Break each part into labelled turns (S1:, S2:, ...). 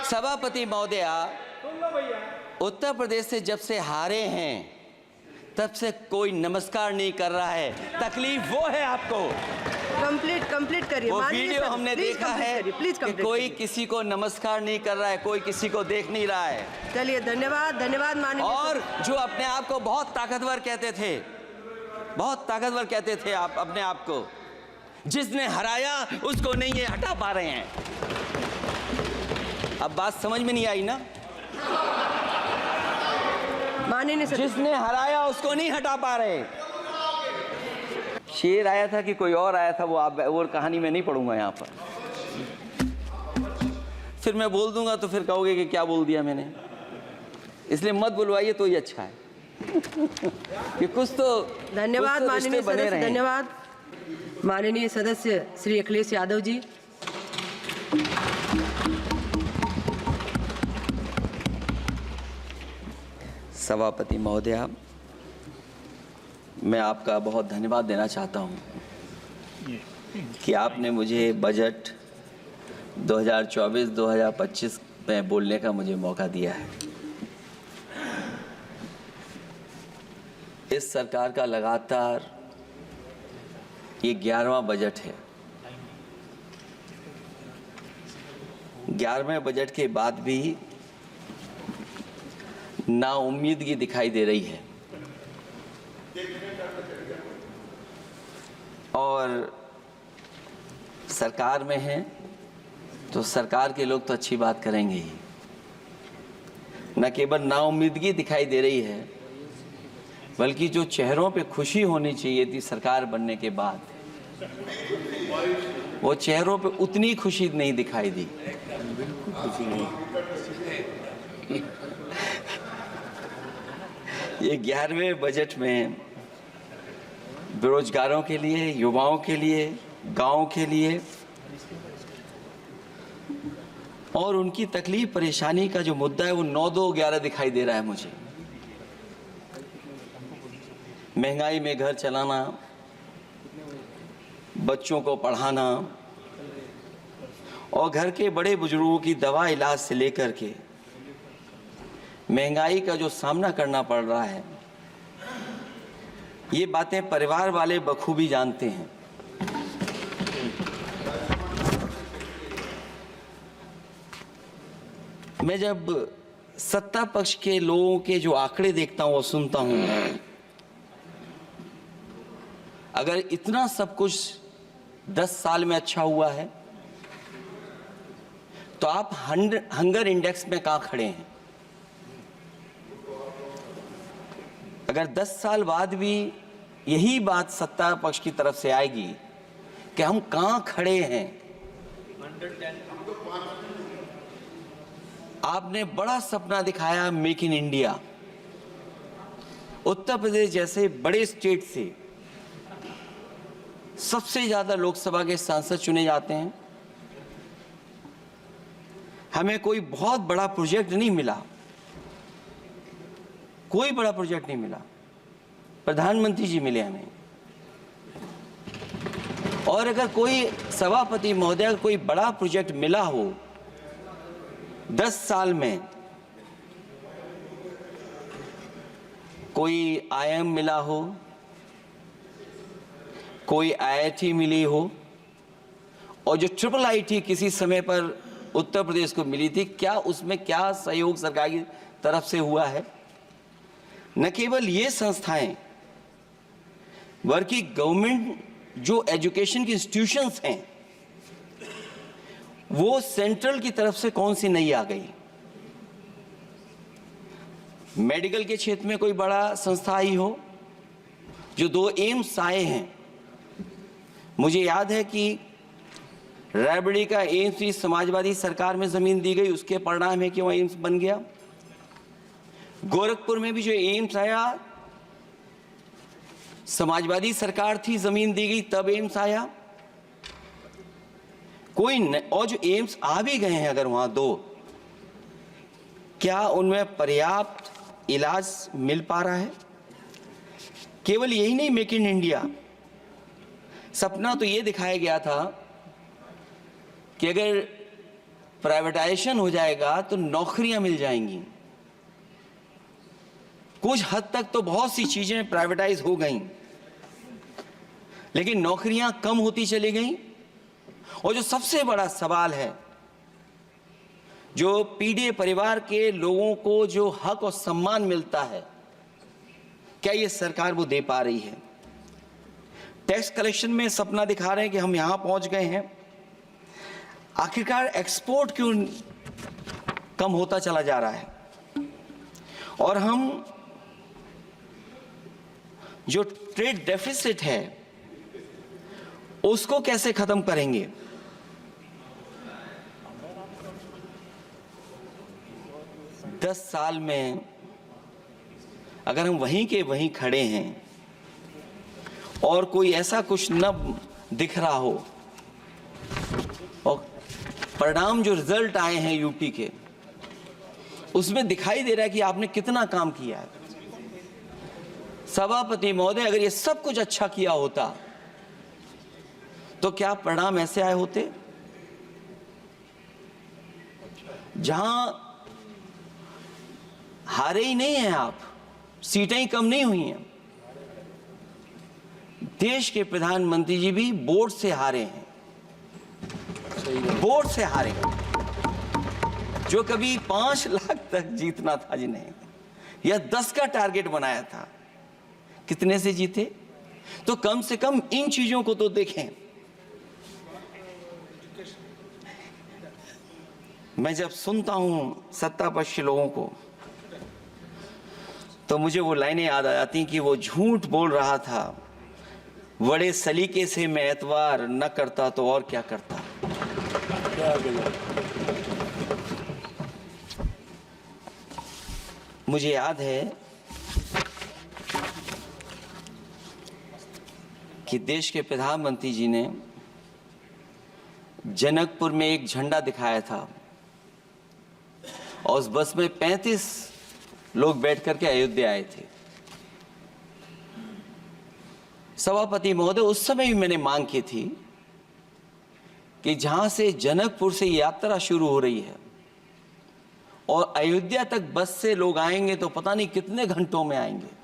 S1: सभापति महोदया, उत्तर प्रदेश से जब से हारे हैं तब से कोई नमस्कार नहीं कर रहा है। तकलीफ वो है आपको।
S2: कंप्लीट करिए।
S1: वो वीडियो हमने देखा है कि कोई किसी को नमस्कार नहीं कर रहा है, कोई किसी को देख नहीं रहा है।
S2: चलिए, धन्यवाद माननीय।
S1: और जो अपने आप को बहुत ताकतवर कहते थे, बहुत ताकतवर कहते थे आप अपने आप को, जिसने हराया उसको नहीं ये हटा पा रहे हैं। अब बात समझ में नहीं आई ना?
S2: माननीय
S1: जिसने हराया उसको नहीं हटा पा रहे। शेर आया था कि कोई और आया था, वो कहानी में नहीं पढ़ूंगा यहाँ पर। फिर मैं बोल दूंगा तो फिर कहोगे कि क्या बोल दिया मैंने, इसलिए मत बुलवाइए तो ही अच्छा है। कि कुछ तो
S2: धन्यवाद माननीय सदस्य। धन्यवाद माननीय सदस्य श्री अखिलेश यादव जी।
S1: सभापति महोदया, मैं आपका बहुत धन्यवाद देना चाहता हूं कि आपने मुझे बजट 2024-2025 में बोलने का मुझे मौका दिया है। इस सरकार का लगातार ये 11वां बजट है। 11वें बजट के बाद भी नाउम्मीदगी दिखाई दे रही है और सरकार में हैं तो सरकार के लोग तो अच्छी बात करेंगे ही। न केवल नाउम्मीदगी दिखाई दे रही है बल्कि जो चेहरों पे खुशी होनी चाहिए थी सरकार बनने के बाद, वो चेहरों पे उतनी खुशी नहीं दिखाई दी। ये 11वें बजट में बेरोजगारों के लिए, युवाओं के लिए, गांवों के लिए और उनकी तकलीफ परेशानी का जो मुद्दा है वो 9-2-11 दिखाई दे रहा है मुझे। महंगाई में घर चलाना, बच्चों को पढ़ाना और घर के बड़े बुजुर्गों की दवा इलाज से लेकर के महंगाई का जो सामना करना पड़ रहा है, ये बातें परिवार वाले बखूबी जानते हैं। मैं जब सत्ता पक्ष के लोगों के जो आंकड़े देखता हूं और सुनता हूं, अगर इतना सब कुछ 10 साल में अच्छा हुआ है तो आप हंगर इंडेक्स में कहां खड़े हैं? अगर 10 साल बाद भी यही बात सत्ता पक्ष की तरफ से आएगी कि हम कहां खड़े हैं। आपने बड़ा सपना दिखाया make in India. Uttar Pradesh जैसे बड़े स्टेट से सबसे ज्यादा लोकसभा के सांसद चुने जाते हैं। हमें कोई बहुत बड़ा प्रोजेक्ट नहीं मिला, कोई बड़ा प्रोजेक्ट नहीं मिला। प्रधानमंत्री जी मिले हमें। और अगर कोई सभापति महोदय कोई बड़ा प्रोजेक्ट मिला हो 10 साल में, कोई आईआईएम मिला हो, कोई आईआईटी मिली हो और जो ट्रिपल आईटी किसी समय पर उत्तर प्रदेश को मिली थी, क्या उसमें क्या सहयोग सरकार की तरफ से हुआ है? न केवल ये संस्थाएं बल्कि गवर्नमेंट जो एजुकेशन की इंस्टीट्यूशंस हैं वो सेंट्रल की तरफ से कौन सी नई आ गई? मेडिकल के क्षेत्र में कोई बड़ा संस्था आई हो? जो 2 एम्स आए हैं, मुझे याद है कि रायबरेली का एम्स भी समाजवादी सरकार में जमीन दी गई, उसके परिणाम है कि वह एम्स बन गया। गोरखपुर में भी जो एम्स आया, समाजवादी सरकार थी, जमीन दी गई, तब एम्स आया। और जो एम्स आ भी गए हैं अगर वहां 2, क्या उनमें पर्याप्त इलाज मिल पा रहा है? केवल यही नहीं, मेक इन इंडिया सपना तो ये दिखाया गया था कि अगर प्राइवेटाइजेशन हो जाएगा तो नौकरियां मिल जाएंगी। कुछ हद तक तो बहुत सी चीजें प्राइवेटाइज हो गई, लेकिन नौकरियां कम होती चली गई। और जो सबसे बड़ा सवाल है, जो पीड़ित परिवार के लोगों को जो हक और सम्मान मिलता है, क्या ये सरकार वो दे पा रही है? टैक्स कलेक्शन में सपना दिखा रहे हैं कि हम यहां पहुंच गए हैं, आखिरकार एक्सपोर्ट क्यों कम होता चला जा रहा है? और हम जो ट्रेड डेफिसिट है उसको कैसे खत्म करेंगे? दस साल में अगर हम वहीं के वहीं खड़े हैं और कोई ऐसा कुछ न दिख रहा हो, और परिणाम जो रिजल्ट आए हैं यूपी के, उसमें दिखाई दे रहा है कि आपने कितना काम किया है। सभापति महोदय, अगर ये सब कुछ अच्छा किया होता तो क्या परिणाम ऐसे आए होते? जहां हारे ही नहीं हैं आप, सीटें ही कम नहीं हुई हैं। देश के प्रधानमंत्री जी भी वोट से हारे हैं, वोट से हारे, जो कभी 5 लाख तक जीतना था जिन्हें, या 10 का टारगेट बनाया था, कितने से जीते? तो कम से कम इन चीजों को तो देखें। मैं जब सुनता हूं सत्तापक्ष लोगों को तो मुझे वो लाइनें याद आ जाती कि वो झूठ बोल रहा था, बड़े सलीके से मैं एतवार न करता तो और क्या करता। मुझे याद है कि देश के प्रधानमंत्री जी ने जनकपुर में एक झंडा दिखाया था और उस बस में 35 लोग बैठ करके अयोध्या आए थे। सभापति महोदय, उस समय भी मैंने मांग की थी कि जहां से जनकपुर से यात्रा शुरू हो रही है और अयोध्या तक बस से लोग आएंगे तो पता नहीं कितने घंटों में आएंगे।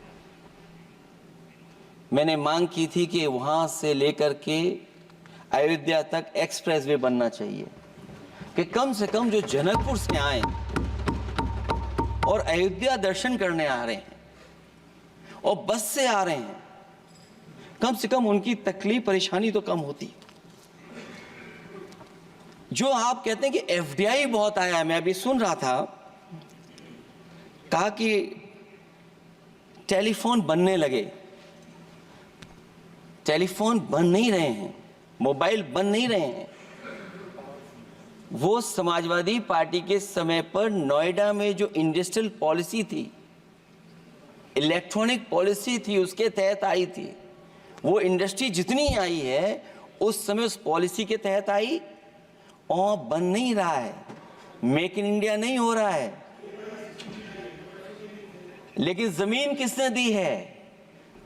S1: मैंने मांग की थी कि वहां से लेकर के अयोध्या तक एक्सप्रेसवे बनना चाहिए, कि कम से कम जो जनकपुर से आए और अयोध्या दर्शन करने आ रहे हैं और बस से आ रहे हैं, कम से कम उनकी तकलीफ परेशानी तो कम होती। जो आप कहते हैं कि एफडीआई बहुत आया है, मैं अभी सुन रहा था, कहा कि टेलीफोन बनने लगे। टेलीफोन बन नहीं रहे हैं, मोबाइल बन नहीं रहे हैं। वो समाजवादी पार्टी के समय पर नोएडा में जो इंडस्ट्रियल पॉलिसी थी, इलेक्ट्रॉनिक पॉलिसी थी, उसके तहत आई थी। वो इंडस्ट्री जितनी आई है उस समय उस पॉलिसी के तहत आई और बन नहीं रहा है, मेक इन इंडिया नहीं हो रहा है। लेकिन जमीन किसने दी है?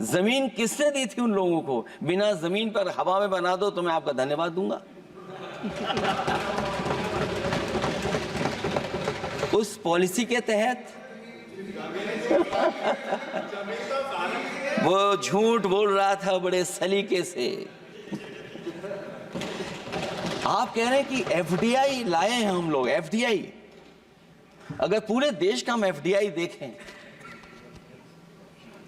S1: जमीन किसने दी थी उन लोगों को? बिना जमीन पर हवा में बना दो तो मैं आपका धन्यवाद दूंगा। उस पॉलिसी के तहत वो झूठ बोल रहा था बड़े सलीके से। आप कह रहे हैं कि एफडीआई लाए हैं हम लोग। एफडीआई, अगर पूरे देश का हम एफडीआई देखें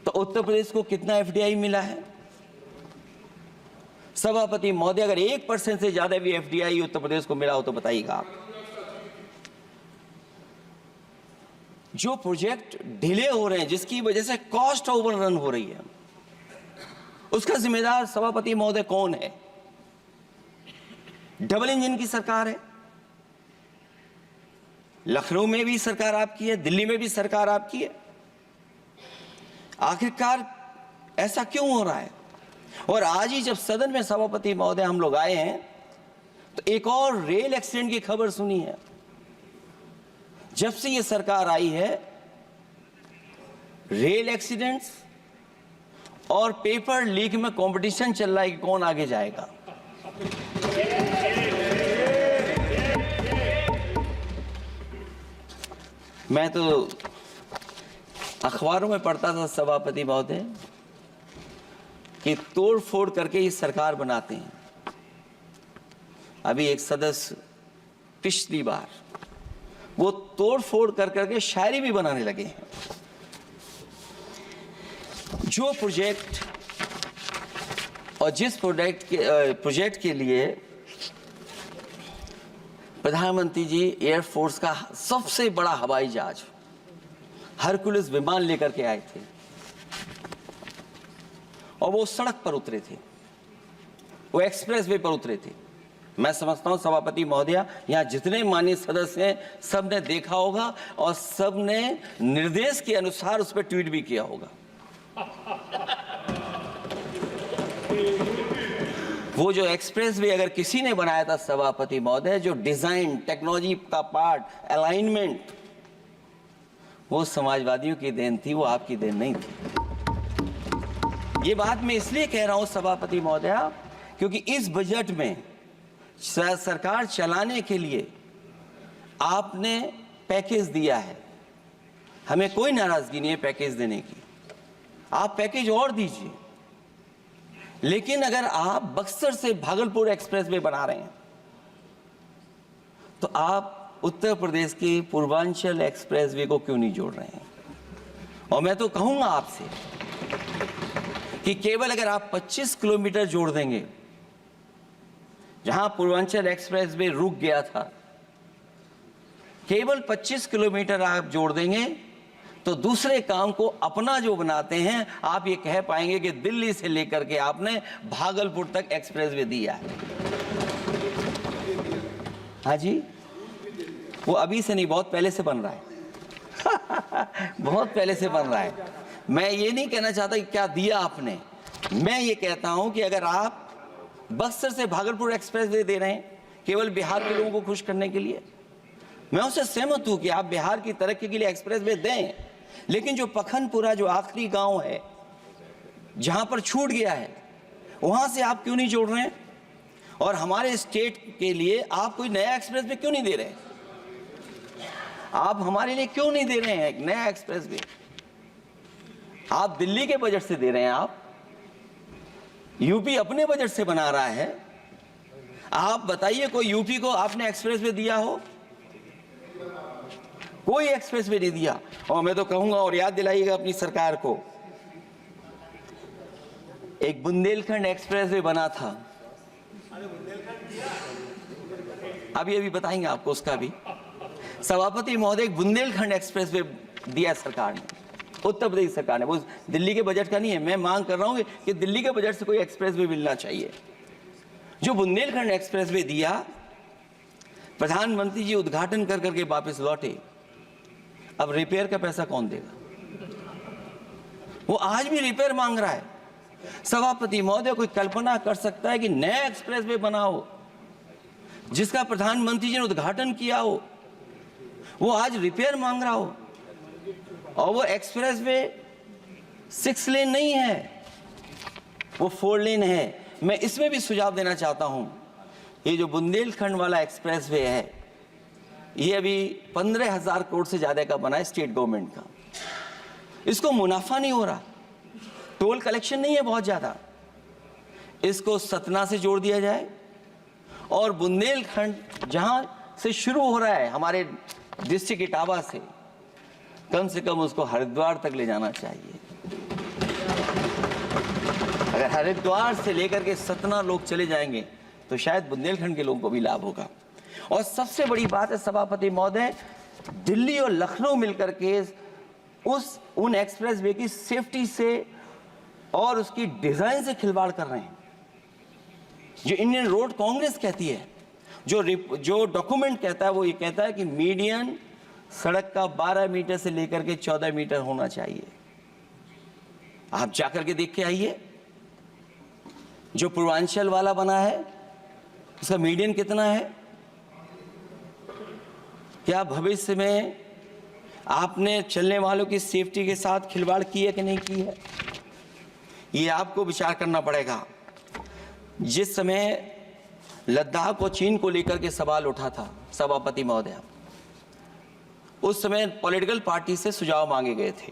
S1: तो उत्तर प्रदेश को कितना एफडीआई मिला है? सभापति महोदय, अगर 1% से ज्यादा भी एफडीआई उत्तर प्रदेश को मिला हो तो बताइएगा आप। जो प्रोजेक्ट डिले हो रहे हैं, जिसकी वजह से कॉस्ट ओवररन हो रही है, उसका जिम्मेदार सभापति महोदय कौन है? डबल इंजन की सरकार है। लखनऊ में भी सरकार आपकी है, दिल्ली में भी सरकार आपकी है। आखिरकार ऐसा क्यों हो रहा है? और आज ही जब सदन में सभापति महोदय हम लोग आए हैं तो एक और रेल एक्सीडेंट की खबर सुनी है। जब से ये सरकार आई है, रेल एक्सीडेंट्स और पेपर लीक में कंपटीशन चल रहा है कि कौन आगे जाएगा। मैं तो अखबारों में पढ़ता था सभापति महोदय कि तोड़ फोड़ करके ये सरकार बनाते हैं। अभी एक सदस्य पिछली बार वो तोड़ फोड़ कर करके शायरी भी बनाने लगे हैं। जो प्रोजेक्ट और जिस प्रोजेक्ट के लिए प्रधानमंत्री जी एयरफोर्स का सबसे बड़ा हवाई जहाज हरकुलिस विमान लेकर के आए थे और वो सड़क पर उतरे थे, वो एक्सप्रेसवे पर उतरे थे। मैं समझता हूं सभापति महोदया, यहां जितने माननीय सदस्य हैं सब ने देखा होगा और सब ने निर्देश के अनुसार उस पर ट्वीट भी किया होगा। वो जो एक्सप्रेसवे अगर किसी ने बनाया था सभापति महोदय, जो डिजाइन, टेक्नोलॉजी का पार्ट, अलाइनमेंट, वो समाजवादियों की देन थी, वो आपकी देन नहीं थी। ये बात मैं इसलिए कह रहा हूं सभापति महोदया क्योंकि इस बजट में सरकार चलाने के लिए आपने पैकेज दिया है। हमें कोई नाराजगी नहीं है पैकेज देने की, आप पैकेज और दीजिए। लेकिन अगर आप बक्सर से भागलपुर एक्सप्रेसवे बना रहे हैं तो आप उत्तर प्रदेश की पूर्वांचल एक्सप्रेसवे को क्यों नहीं जोड़ रहे हैं? और मैं तो कहूंगा आपसे कि केवल अगर आप 25 किलोमीटर जोड़ देंगे, जहां पूर्वांचल एक्सप्रेसवे रुक गया था, केवल 25 किलोमीटर आप जोड़ देंगे तो दूसरे काम को अपना जो बनाते हैं, आप ये कह पाएंगे कि दिल्ली से लेकर के आपने भागलपुर तक एक्सप्रेसवे दिया है। हाँ जी, वो अभी से नहीं, बहुत पहले से बन रहा है। बहुत पहले से बन रहा है। मैं ये नहीं कहना चाहता कि क्या दिया आपने, मैं ये कहता हूं कि अगर आप बक्सर से भागलपुर एक्सप्रेसवे दे रहे हैं केवल बिहार के लोगों को खुश करने के लिए, मैं उससे सहमत हूं कि आप बिहार की तरक्की के लिए एक्सप्रेसवे दें, लेकिन जो पखनपुरा जो आखिरी गांव है जहां पर छूट गया है, वहां से आप क्यों नहीं जोड़ रहे हैं? और हमारे स्टेट के लिए आप कोई नया एक्सप्रेसवे क्यों नहीं दे रहे हैं? आप हमारे लिए क्यों नहीं दे रहे हैं एक नया एक्सप्रेसवे? आप दिल्ली के बजट से दे रहे हैं, आप यूपी अपने बजट से बना रहा है। आप बताइए कोई यूपी को आपने एक्सप्रेसवे दिया हो? कोई एक्सप्रेसवे नहीं दिया। और मैं तो कहूंगा, और याद दिलाइएगा अपनी सरकार को, एक बुंदेलखंड एक्सप्रेसवे बना था, अभी बताएंगे आपको उसका भी। सभापति महोदय, एक बुंदेलखंड एक्सप्रेसवे दिया सरकार ने, उत्तर प्रदेश सरकार ने, वो दिल्ली के बजट का नहीं है। मैं मांग कर रहा हूं कि दिल्ली के बजट से कोई एक्सप्रेसवे मिलना चाहिए। जो बुंदेलखंड एक्सप्रेसवे दिया, प्रधानमंत्री जी उद्घाटन कर करके वापस लौटे, अब रिपेयर का पैसा कौन देगा? वो आज भी रिपेयर मांग रहा है। सभापति महोदय, कोई कल्पना कर सकता है कि नया एक्सप्रेसवे बना हो जिसका प्रधानमंत्री जी ने उद्घाटन किया हो, वो आज रिपेयर मांग रहा हो? और वो एक्सप्रेसवे 6 लेन नहीं है, वो 4 लेन है। मैं इसमें भी सुझाव देना चाहता हूं, ये जो बुंदेलखंड वाला एक्सप्रेसवे है, ये अभी 15,000 करोड़ से ज्यादा का बना है स्टेट गवर्नमेंट का। इसको मुनाफा नहीं हो रहा, टोल कलेक्शन नहीं है बहुत ज्यादा। इसको सतना से जोड़ दिया जाए और बुंदेलखंड जहां से शुरू हो रहा है हमारे डिस्ट्रिक्ट इटावा से, कम से कम उसको हरिद्वार तक ले जाना चाहिए। अगर हरिद्वार से लेकर के सतना लोग चले जाएंगे तो शायद बुंदेलखंड के लोगों को भी लाभ होगा। और सबसे बड़ी बात है सभापति महोदय, दिल्ली और लखनऊ मिलकर के उन एक्सप्रेसवे की सेफ्टी से और उसकी डिजाइन से खिलवाड़ कर रहे हैं। जो इंडियन रोड कांग्रेस कहती है, जो डॉक्यूमेंट कहता है, वो ये कहता है कि मीडियन सड़क का 12 मीटर से लेकर के 14 मीटर होना चाहिए। आप जाकर के देख के आइए, जो पूर्वांचल वाला बना है उसका मीडियन कितना है? क्या भविष्य में आपने चलने वालों की सेफ्टी के साथ खिलवाड़ की है कि नहीं की है? ये आपको विचार करना पड़ेगा। जिस समय लद्दाख और चीन को लेकर के सवाल उठा था सभापति महोदय, उस समय पॉलिटिकल पार्टी से सुझाव मांगे गए थे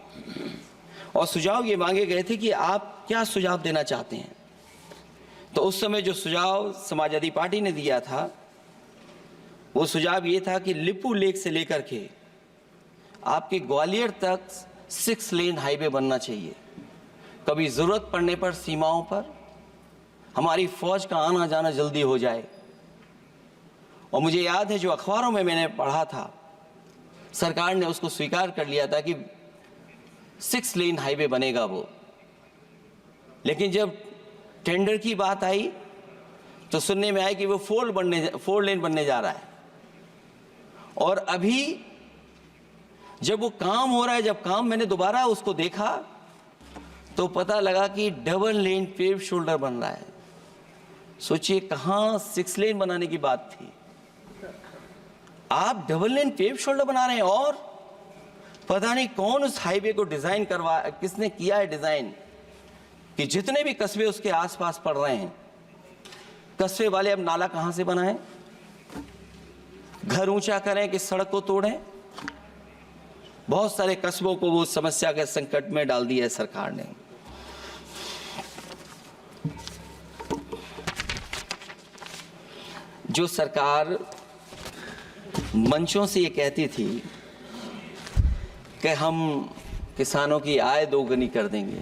S1: और सुझाव ये मांगे गए थे कि आप क्या सुझाव देना चाहते हैं। तो उस समय जो सुझाव समाजवादी पार्टी ने दिया था वो सुझाव ये था कि लिपू लेक से लेकर के आपके ग्वालियर तक 6 लेन हाईवे बनना चाहिए। कभी ज़रूरत पड़ने पर सीमाओं पर हमारी फौज का आना जाना जल्दी हो जाए। और मुझे याद है जो अखबारों में मैंने पढ़ा था, सरकार ने उसको स्वीकार कर लिया था कि 6 लेन हाईवे बनेगा वो। लेकिन जब टेंडर की बात आई तो सुनने में आया कि वो 4 लेन बनने जा रहा है। और अभी जब वो काम हो रहा है, जब काम मैंने दोबारा उसको देखा तो पता लगा कि डबल लेन पेव शोल्डर बन रहा है। सोचिए कहाँ 6 लेन बनाने की बात थी, आप डबल लेन पेव शोल्डर बना रहे हैं। और पता नहीं कौन उस हाईवे को डिजाइन किसने किया है डिजाइन कि जितने भी कस्बे उसके आसपास पड़ रहे हैं, कस्बे वाले अब नाला कहां से बनाएं, घर ऊंचा करें कि सड़क को तोड़ें। बहुत सारे कस्बों को वो समस्या के संकट में डाल दिया है सरकार ने। जो सरकार मंचों से ये कहती थी कि हम किसानों की आय दोगुनी कर देंगे,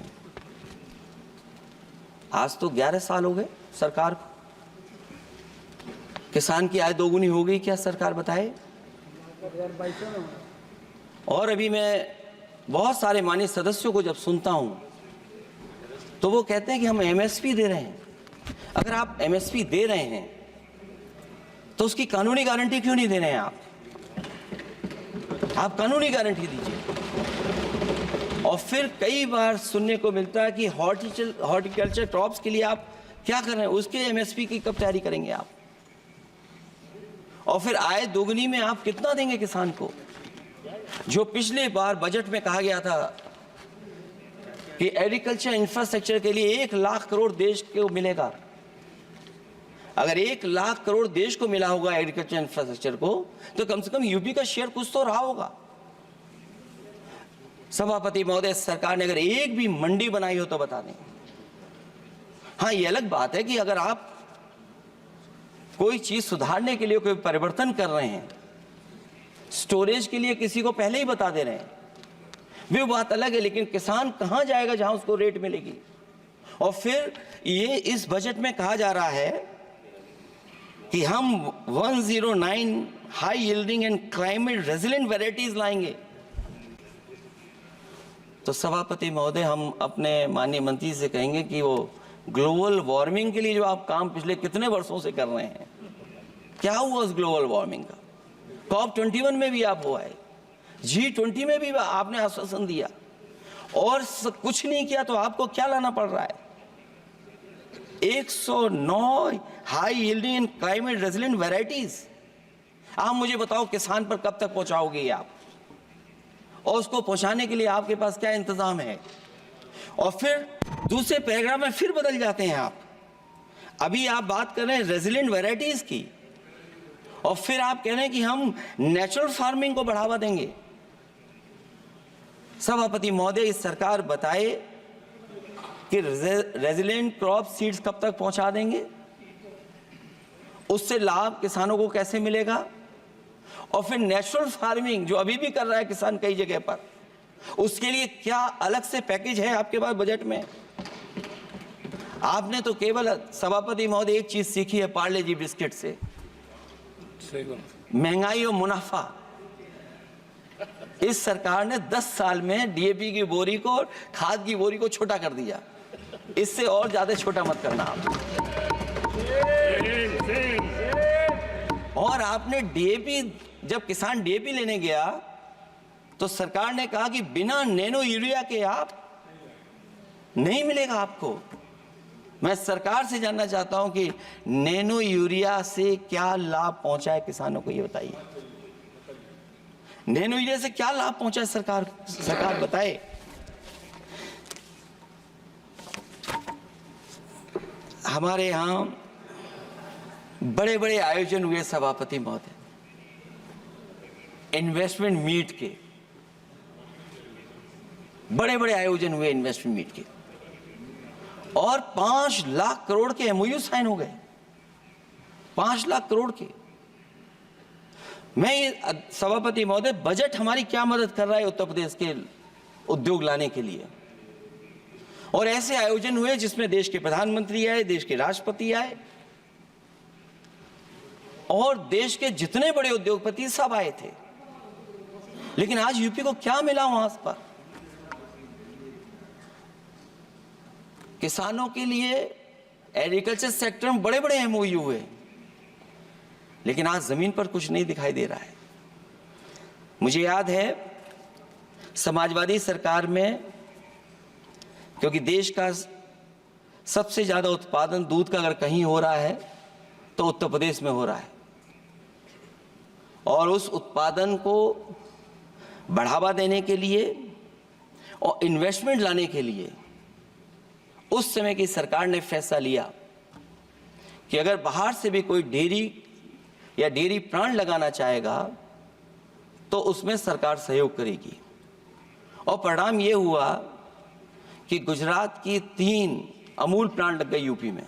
S1: आज तो 11 साल हो गए सरकार को। किसान की आय दोगुनी हो गई क्या सरकार बताए? और अभी मैं बहुत सारे माननीय सदस्यों को जब सुनता हूं तो वो कहते हैं कि हम एमएसपी दे रहे हैं। अगर आप एमएसपी दे रहे हैं तो उसकी कानूनी गारंटी क्यों नहीं दे रहे हैं? आप कानूनी गारंटी दीजिए। और फिर कई बार सुनने को मिलता है कि हॉर्टिकल्चर क्रॉप्स के लिए आप क्या कर रहे हैं, उसके एमएसपी की कब तैयारी करेंगे आप? और फिर आय दोगुनी में आप कितना देंगे किसान को? जो पिछले बार बजट में कहा गया था कि एग्रीकल्चर इंफ्रास्ट्रक्चर के लिए 1 लाख करोड़ देश को मिलेगा। अगर 1 लाख करोड़ देश को मिला होगा एग्रीकल्चर इंफ्रास्ट्रक्चर को, तो कम से कम यूपी का शेयर कुछ तो रहा होगा। सभापति महोदय, सरकार ने अगर एक भी मंडी बनाई हो तो बता दें। हाँ, ये अलग बात है कि अगर आप कोई चीज सुधारने के लिए कोई परिवर्तन कर रहे हैं, स्टोरेज के लिए किसी को पहले ही बता दे रहे हैं, वो बात अलग है। लेकिन किसान कहां जाएगा जहां उसको रेट मिलेगी? और फिर ये इस बजट में कहा जा रहा है कि हम 109 high yielding and climate resilient varieties लाएंगे। तो सभापति महोदय, हम अपने माननीय मंत्री से कहेंगे कि वो ग्लोबल वार्मिंग के लिए जो आप काम पिछले कितने वर्षों से कर रहे हैं, क्या हुआ उस ग्लोबल वार्मिंग का? COP21 में भी आप हुआ है, G20 में भी आपने आश्वासन दिया और कुछ नहीं किया। तो आपको क्या लाना पड़ रहा है? 109 high yielding and climate resilient varieties. आप मुझे बताओ किसान पर कब तक पहुंचाओगे आप? और उसको पहुंचाने के लिए आपके पास क्या इंतजाम है? और फिर दूसरे पैराग्राफ में फिर बदल जाते हैं आप। अभी आप बात कर रहे हैं रेजिलेंट वैरायटीज की और फिर आप कह रहे हैं कि हम नेचुरल फार्मिंग को बढ़ावा देंगे। सभापति महोदय, इस सरकार बताए कि रेजिलेंट क्रॉप सीड्स कब तक पहुंचा देंगे, उससे लाभ किसानों को कैसे मिलेगा? और फिर नेचुरल फार्मिंग जो अभी भी कर रहा है किसान कई जगह पर, उसके लिए क्या अलग से पैकेज है आपके पास बजट में? आपने तो केवल सभापति महोदय एक चीज सीखी है पार्ले जी बिस्किट से, महंगाई और मुनाफा। इस सरकार ने 10 साल में डीएपी की बोरी को, खाद की बोरी को छोटा कर दिया। इससे और ज्यादा छोटा मत करना आप। और आपने डीएपी, जब किसान डीएपी लेने गया तो सरकार ने कहा कि बिना नैनो यूरिया के आप नहीं मिलेगा आपको। मैं सरकार से जानना चाहता हूं कि नैनो यूरिया से क्या लाभ पहुंचा है किसानों को, ये बताइए। नैनो यूरिया से क्या लाभ पहुंचा है सरकार बताए। हमारे यहां बड़े बड़े आयोजन हुए सभापति महोदय, इन्वेस्टमेंट मीट के, बड़े बड़े आयोजन हुए इन्वेस्टमेंट मीट के, और 5 लाख करोड़ के एमओयू साइन हो गए, 5 लाख करोड़ के। मैं ये सभापति महोदय, बजट हमारी क्या मदद कर रहा है उत्तर प्रदेश के उद्योग लाने के लिए? और ऐसे आयोजन हुए जिसमें देश के प्रधानमंत्री आए, देश के राष्ट्रपति आए, और देश के जितने बड़े उद्योगपति सब आए थे। लेकिन आज यूपी को क्या मिला वहां पर? किसानों के लिए एग्रीकल्चर सेक्टर में बड़े बड़े एमओयू हुए, लेकिन आज जमीन पर कुछ नहीं दिखाई दे रहा है। मुझे याद है समाजवादी सरकार में, क्योंकि देश का सबसे ज्यादा उत्पादन दूध का अगर कहीं हो रहा है तो उत्तर प्रदेश में हो रहा है, और उस उत्पादन को बढ़ावा देने के लिए और इन्वेस्टमेंट लाने के लिए उस समय की सरकार ने फैसला लिया कि अगर बाहर से भी कोई डेयरी या डेयरी प्लांट लगाना चाहेगा तो उसमें सरकार सहयोग करेगी। और परिणाम ये हुआ कि गुजरात की 3 अमूल प्लांट लग गए यूपी में।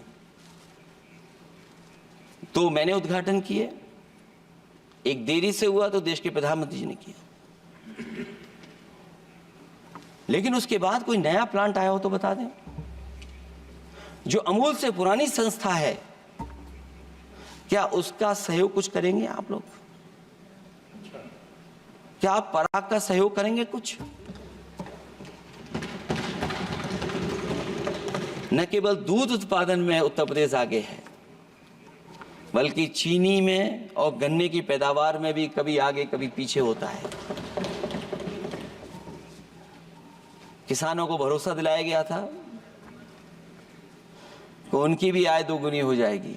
S1: तो मैंने उद्घाटन किए, एक देरी से हुआ तो देश के प्रधानमंत्री जी ने किया। लेकिन उसके बाद कोई नया प्लांट आया हो तो बता दें। जो अमूल से पुरानी संस्था है, क्या उसका सहयोग कुछ करेंगे आप लोग? क्या आप पराग का सहयोग करेंगे कुछ? न केवल दूध उत्पादन में उत्तर प्रदेश आगे है, बल्कि चीनी में और गन्ने की पैदावार में भी कभी आगे कभी पीछे होता है। किसानों को भरोसा दिलाया गया था कि उनकी भी आय दोगुनी हो जाएगी,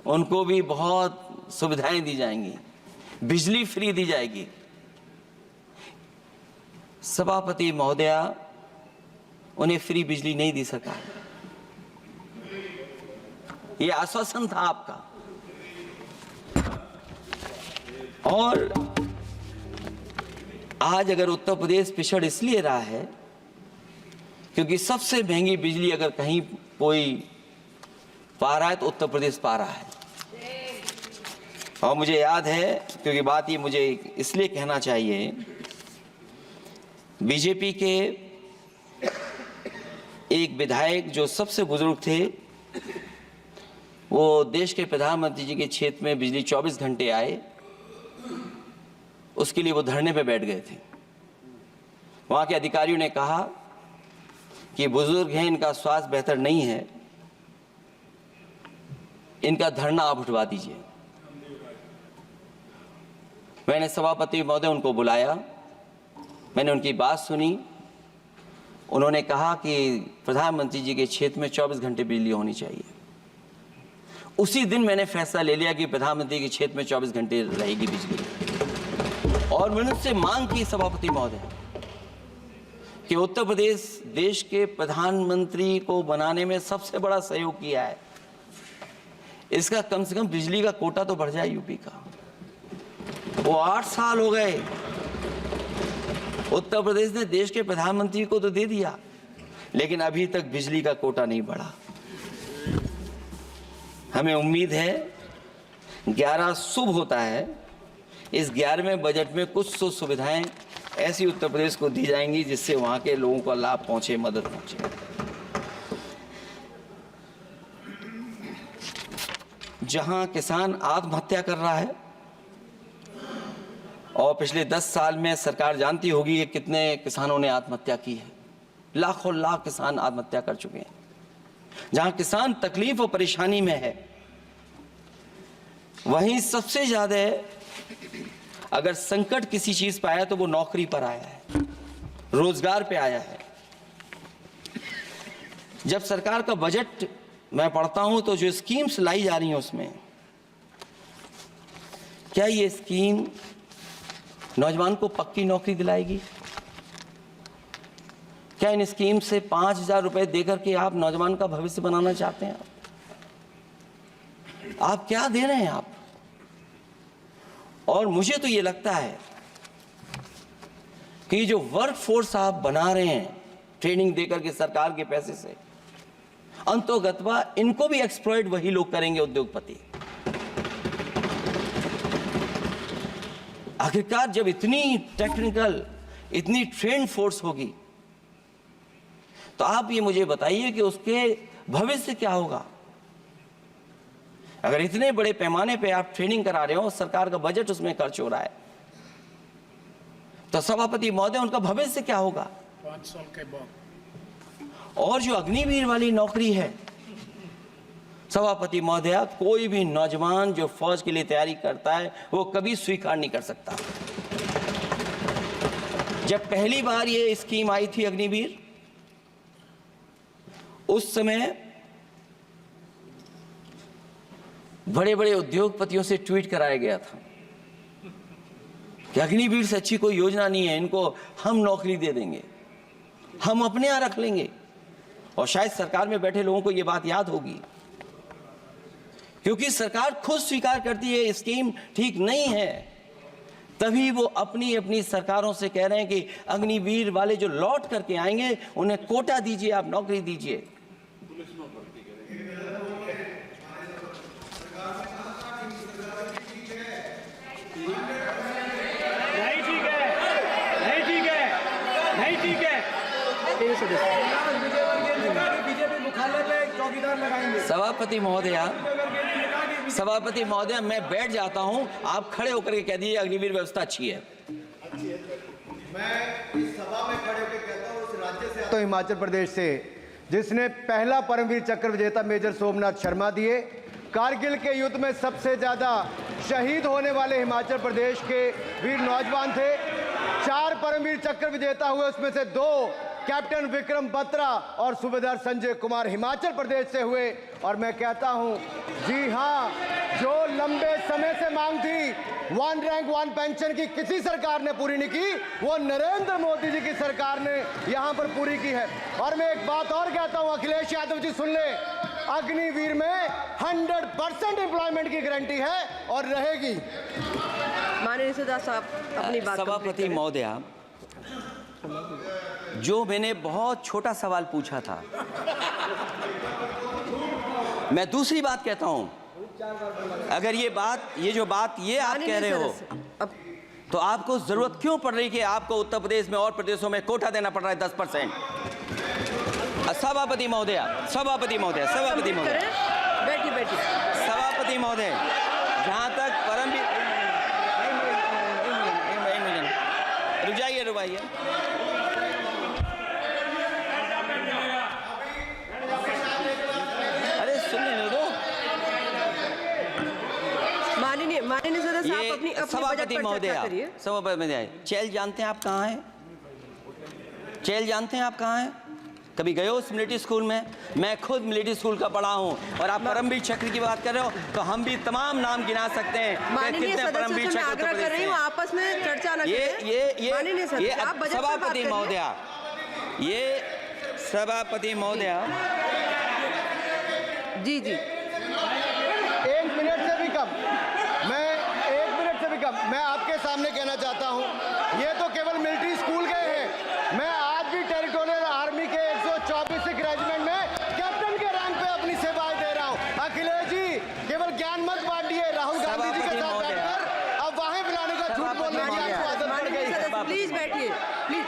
S1: उनको भी बहुत सुविधाएं दी जाएंगी, बिजली फ्री दी जाएगी। सभापति महोदया, उन्हें फ्री बिजली नहीं दी सका। ये आश्वासन था आपका। और आज अगर उत्तर प्रदेश पिछड़ इसलिए रहा है क्योंकि सबसे महंगी बिजली अगर कहीं कोई पा रहा है तो उत्तर प्रदेश पा रहा है। और मुझे याद है, क्योंकि बात ये मुझे इसलिए कहना चाहिए, बीजेपी के एक विधायक जो सबसे बुजुर्ग थे, वो देश के प्रधानमंत्री जी के क्षेत्र में बिजली 24 घंटे आए, उसके लिए वो धरने पे बैठ गए थे। वहां के अधिकारियों ने कहा कि बुजुर्ग हैं, इनका स्वास्थ्य बेहतर नहीं है, इनका धरना आप उठवा दीजिए। मैंने सभापति महोदय उनको बुलाया, मैंने उनकी बात सुनी। उन्होंने कहा कि प्रधानमंत्री जी के क्षेत्र में 24 घंटे बिजली होनी चाहिए। उसी दिन मैंने फैसला ले लिया कि प्रधानमंत्री के क्षेत्र में 24 घंटे रहेगी बिजली। और मैंने उससे मांग की सभापति महोदय कि उत्तर प्रदेश देश के प्रधानमंत्री को बनाने में सबसे बड़ा सहयोग किया है, इसका कम से कम बिजली का कोटा तो बढ़ जाए यूपी का। वो 8 साल हो गए, उत्तर प्रदेश ने देश के प्रधानमंत्री को तो दे दिया, लेकिन अभी तक बिजली का कोटा नहीं बढ़ा। हमें उम्मीद है 11 शुभ होता है, इस 11वें बजट में कुछ तो सुविधाएं ऐसी उत्तर प्रदेश को दी जाएंगी जिससे वहां के लोगों को लाभ पहुंचे, मदद पहुंचे। जहां किसान आत्महत्या कर रहा है, और पिछले 10 साल में सरकार जानती होगी कि कितने किसानों ने आत्महत्या की है, लाखों लाख किसान आत्महत्या कर चुके हैं। जहां किसान तकलीफ और परेशानी में है, वहीं सबसे ज्यादा अगर संकट किसी चीज पर आया तो वो नौकरी पर आया है, रोजगार पे आया है। जब सरकार का बजट मैं पढ़ता हूं तो जो स्कीम्स लाई जा रही हैं उसमें, क्या ये स्कीम नौजवान को पक्की नौकरी दिलाएगी? क्या इन स्कीम से 5,000 रुपए देकर के आप नौजवान का भविष्य बनाना चाहते हैं? आप क्या दे रहे हैं आप? और मुझे तो ये लगता है कि जो वर्क फोर्स आप बना रहे हैं ट्रेनिंग देकर के सरकार के पैसे से, अंतोगत्वा इनको भी एक्सप्लॉइट वही लोग करेंगे, उद्योगपति। आखिरकार जब इतनी टेक्निकल, इतनी ट्रेन फोर्स होगी, तो आप ये मुझे बताइए कि उसके भविष्य क्या होगा। अगर इतने बड़े पैमाने पे आप ट्रेनिंग करा रहे हो, सरकार का बजट उसमें खर्च हो रहा है, तो सभापति महोदय उनका भविष्य क्या होगा
S3: 5 साल के बाद।
S1: और जो अग्निवीर वाली नौकरी है सभापति महोदय, कोई भी नौजवान जो फौज के लिए तैयारी करता है वो कभी स्वीकार नहीं कर सकता। जब पहली बार ये स्कीम आई थी अग्निवीर, उस समय बड़े बड़े उद्योगपतियों से ट्वीट कराया गया था कि अग्निवीर से अच्छी कोई योजना नहीं है, इनको हम नौकरी दे देंगे, हम अपने यहां रख लेंगे। और शायद सरकार में बैठे लोगों को यह बात याद होगी, क्योंकि सरकार खुद स्वीकार करती है स्कीम ठीक नहीं है, तभी वो अपनी अपनी सरकारों से कह रहे हैं कि अग्निवीर वाले जो लौट करके आएंगे उन्हें कोटा दीजिए, आप नौकरी दीजिए। सभापति महोदय, मैं बैठ जाता हूं, आप खड़े होकर के कह दीजिए अग्निवीर व्यवस्था अच्छी है।
S4: मैं इस सभा में खड़े होकर कहता हूं, उस राज्य से आता हूं, हिमाचल प्रदेश से, जिसने पहला परमवीर चक्र विजेता मेजर सोमनाथ शर्मा दिए। कारगिल के युद्ध में सबसे ज्यादा शहीद होने वाले हिमाचल प्रदेश के वीर नौजवान थे। 4 परमवीर चक्र विजेता हुए, उसमें से 2 कैप्टन विक्रम बत्रा और सूबेदार संजय कुमार हिमाचल प्रदेश से हुए। और मैं कहता हूं, जी हां, जो लंबे समय से मांग थी 1 रैंक 1 पेंशन की, किसी सरकार ने पूरी नहीं की, वो नरेंद्र मोदी जी की सरकार ने यहां पर पूरी की है। और मैं एक बात और कहता हूं, अखिलेश यादव जी सुन ले, अग्निवीर में 100% एम्प्लॉयमेंट की गारंटी है और रहेगी।
S2: माननीय सदा साहब अपनी बात
S1: सभापति महोदय, जो मैंने बहुत छोटा सवाल पूछा था, मैं दूसरी बात कहता हूं। अगर ये जो बात आप कह रहे हो, तो आपको जरूरत क्यों पड़ रही कि आपको उत्तर प्रदेश में और प्रदेशों में कोटा देना पड़ रहा है 10%? सभापति महोदय, सभापति महोदय, सभापति महोदय,
S2: बैठिए।
S1: सभापति महोदय, जहां तक परमवीर, रुक जाइए। अरे सुनने दो।
S2: माननीय सदा साहब अपनी
S1: सभापति महोदय, सभापति महोदय, चैल जानते हैं आप कहाँ हैं? चैल जानते हैं आप कहाँ हैं? कभी गए हो उस मिलिट्री स्कूल में? मैं खुद मिलिट्री स्कूल का पढ़ा हूँ। और आप परमवीर चक्र की बात कर रहे हो, तो हम भी तमाम नाम गिना सकते हैं।
S2: माननीय सदस्यों से मैं आग्रह कर रही हूँ, आपस में चर्चा न करें। ये
S1: सभापति महोदय, ये सभापति महोदय,
S2: जी
S4: 1 मिनट से भी कम, मैं आपके सामने कहना चाहता हूं, ये तो केवल मिलिट्री स्कूल गए हैं। मैं आज भी टेरिटोरियल आर्मी के 124 रेजिमेंट में कैप्टन के रैंक पे अपनी सेवाएं दे रहा हूं। अखिलेश जी केवल ज्ञान मत बांटिए, राहुल गांधी जी के साथ बैठकर अब वहां बुलाने का झूठ बोलने की आपको आदत पड़ गई।
S2: प्लीज बैठिए, प्लीज।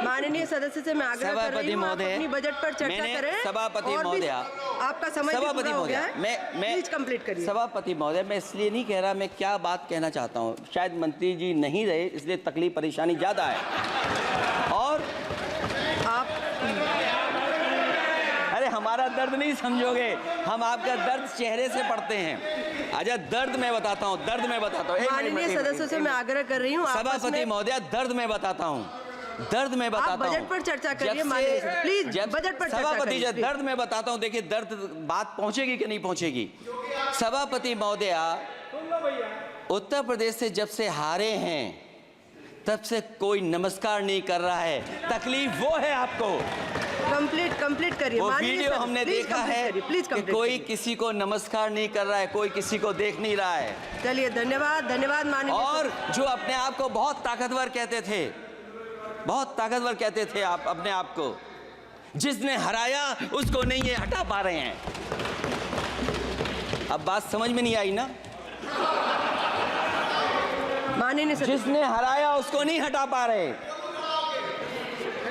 S2: माननीय सदस्य से मैं आग्रह कर रही हूं, आप अपनी बजट पर चर्चा करें।
S1: सभापति महोदय,
S2: आपका समय पूरा हो गया है, मैं प्लीज कंप्लीट करिए।
S1: सभापति महोदय, मैं इसलिए नहीं कह रहा, मैं क्या बात कहना चाहता हूँ, शायद मंत्री जी नहीं रहे इसलिए तकलीफ परेशानी ज्यादा है। और
S2: आप,
S1: अरे हमारा दर्द नहीं समझोगे, हम आपका दर्द चेहरे से पढ़ते हैं। अच्छा, दर्द मैं बताता हूँ,
S2: माननीय सदस्यों से मैं आग्रह कर रही हूँ,
S1: सभापति महोदय, दर्द मैं बताता हूँ।
S2: बजट पर चर्चा करिए, प्लीज बजट पर चर्चा
S1: सभापति
S2: करिए।
S1: जी, दर्द मैं बताता हूं, देखिए दर्द बात पहुंचेगी कि नहीं पहुंचेगी। सभापति महोदय, उत्तर प्रदेश से जब से हारे हैं तब से कोई नमस्कार नहीं कर रहा है, तकलीफ वो है आपको।
S2: कंप्लीट करिए।
S1: वो
S2: माननीय
S1: वीडियो
S2: सदस्य,
S1: हमने
S2: प्लीज
S1: देखा
S2: कंप्लीट
S1: है
S2: करिए, प्लीज
S1: कि
S2: कंप्लीट
S1: कोई
S2: करिए।
S1: किसी को नमस्कार नहीं कर रहा है, कोई किसी को देख नहीं रहा है।
S2: चलिए, धन्यवाद माननीय
S1: और जो अपने आप को बहुत ताकतवर कहते थे, बहुत ताकतवर कहते थे आप अपने आप को, जिसने हराया उसको नहीं ये हटा पा रहे हैं। अब बात समझ में नहीं आई ना?
S2: माननीय सदस्य,
S1: जिसने हराया उसको नहीं हटा पा रहे।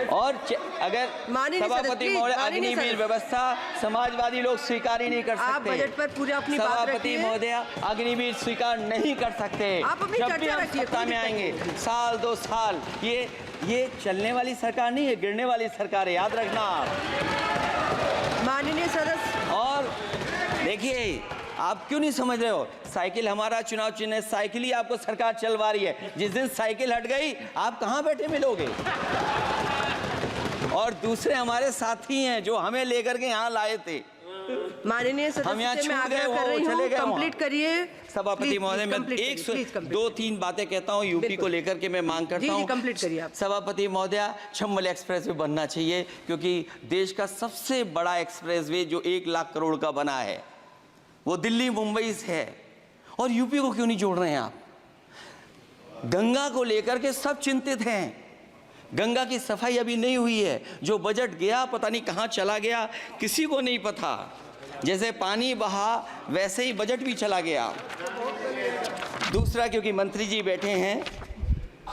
S1: और अगर
S2: माननीय सदस्य,
S1: सभापति
S2: प्लीज,
S1: महोदय,
S2: माननीय
S1: अग्निवीर
S2: सदस्य।
S1: व्यवस्था समाजवादी लोग स्वीकार ही नहीं कर सकते।
S2: आप बजट पर पूरी अपनी बात
S1: सभापति
S2: रखिए।
S1: महोदय अग्निवीर स्वीकार नहीं कर सकते।
S2: आप अपनी
S1: जब
S2: चर्चा
S1: भी हम
S2: रखिए,
S1: सत्ता
S2: कोई
S1: में
S2: दिक्कत
S1: आएंगे, साल 2 साल, ये चलने वाली सरकार नहीं है, गिरने वाली सरकार है, याद रखना आप।
S2: माननीय सदस्य,
S1: और देखिए, आप क्यों नहीं समझ रहे हो? साइकिल हमारा चुनाव चिन्ह है, साइकिल ही आपको सरकार चलवा रही है। जिस दिन साइकिल हट गई, आप कहाँ बैठे मिलोगे? और दूसरे हमारे साथी हैं जो हमें लेकर के यहाँ लाए थे।
S2: माननीय
S1: हम यहाँ
S2: सदस्य से मैं
S1: छूट गए,
S2: आग्रह कर रही
S1: वो
S2: हूँ,
S1: चले गए
S2: कंप्लीट
S1: वहाँ।
S2: करिए।
S1: सभापति महोदय, मैं
S2: प्लीज, कंप्लीट
S1: 2-3 बातें कहता हूँ यूपी को लेकर के, मैं मांग करता
S2: जी,
S1: हूँ।
S2: कंप्लीट करिए आप।
S1: सभापति महोदय, चंबल एक्सप्रेस वे बनना चाहिए, क्योंकि देश का सबसे बड़ा एक्सप्रेस वे जो 1 लाख करोड़ का बना है, वो दिल्ली मुंबई से है। और यूपी को क्यों नहीं जोड़ रहे हैं आप? गंगा को लेकर के सब चिंतित हैं। गंगा की सफाई अभी नहीं हुई है। जो बजट गया पता नहीं कहाँ चला गया, किसी को नहीं पता। जैसे पानी बहा वैसे ही बजट भी चला गया। दूसरा, क्योंकि मंत्री जी बैठे हैं,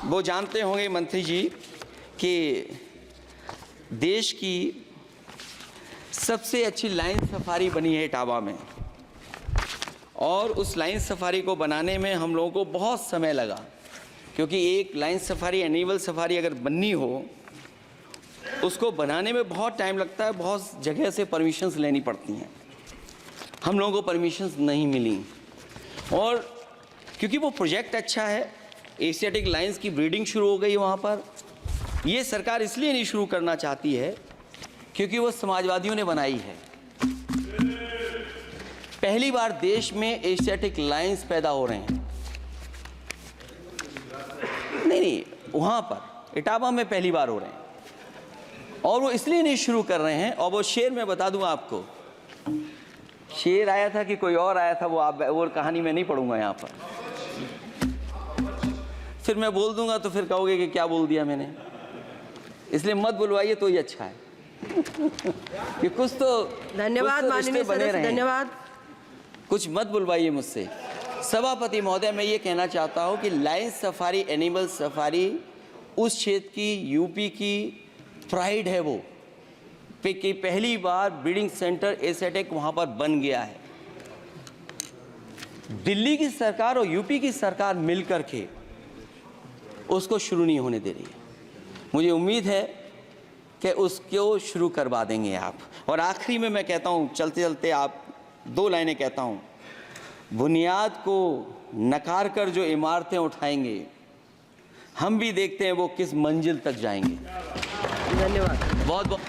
S1: वो जानते होंगे मंत्री जी कि देश की सबसे अच्छी लाइन सफारी बनी है इटावा में, और उस लाइन सफारी को बनाने में हम लोगों को बहुत समय लगा, क्योंकि एक लाइन सफारी, एनिमल सफारी अगर बननी हो, उसको बनाने में बहुत टाइम लगता है, बहुत जगह से परमिशंस लेनी पड़ती हैं। हम लोगों को परमिशंस नहीं मिली, और क्योंकि वो प्रोजेक्ट अच्छा है, एशियाटिक लाइन्स की ब्रीडिंग शुरू हो गई वहाँ पर। ये सरकार इसलिए नहीं शुरू करना चाहती है क्योंकि वो समाजवादियों ने बनाई है। पहली बार देश में एशियाटिक लाइन्स पैदा हो रहे हैं। नहीं, वहाँ पर इटावा में पहली बार हो रहे हैं, और वो इसलिए नहीं शुरू कर रहे हैं। और वो शेर मैं बता दूंगा आपको, शेर आया था कि कोई और आया था, वो कहानी मैं नहीं पढ़ूंगा यहाँ पर, फिर मैं बोल दूंगा तो फिर कहोगे कि क्या बोल दिया मैंने। इसलिए मत बुलवाइए तो ही अच्छा है कि कुछ तो
S2: धन्यवाद माननीय सदस्य, धन्यवाद।
S1: कुछ मत बुलवाइए मुझसे। सभापति महोदय, मैं ये कहना चाहता हूँ कि लाइन सफारी, एनिमल सफारी उस क्षेत्र की, यूपी की प्राइड है वो, कि पहली बार ब्रीडिंग सेंटर एशियाटिक वहाँ पर बन गया है। दिल्ली की सरकार और यूपी की सरकार मिलकर के उसको शुरू नहीं होने दे रही है। मुझे उम्मीद है कि उसको शुरू करवा देंगे आप। और आखिरी में मैं कहता हूँ, चलते चलते आप 2 लाइनें कहता हूँ। बुनियाद को नकार कर जो इमारतें उठाएंगे, हम भी देखते हैं वो किस मंजिल तक जाएंगे।
S2: धन्यवाद।
S1: बहुत बहुत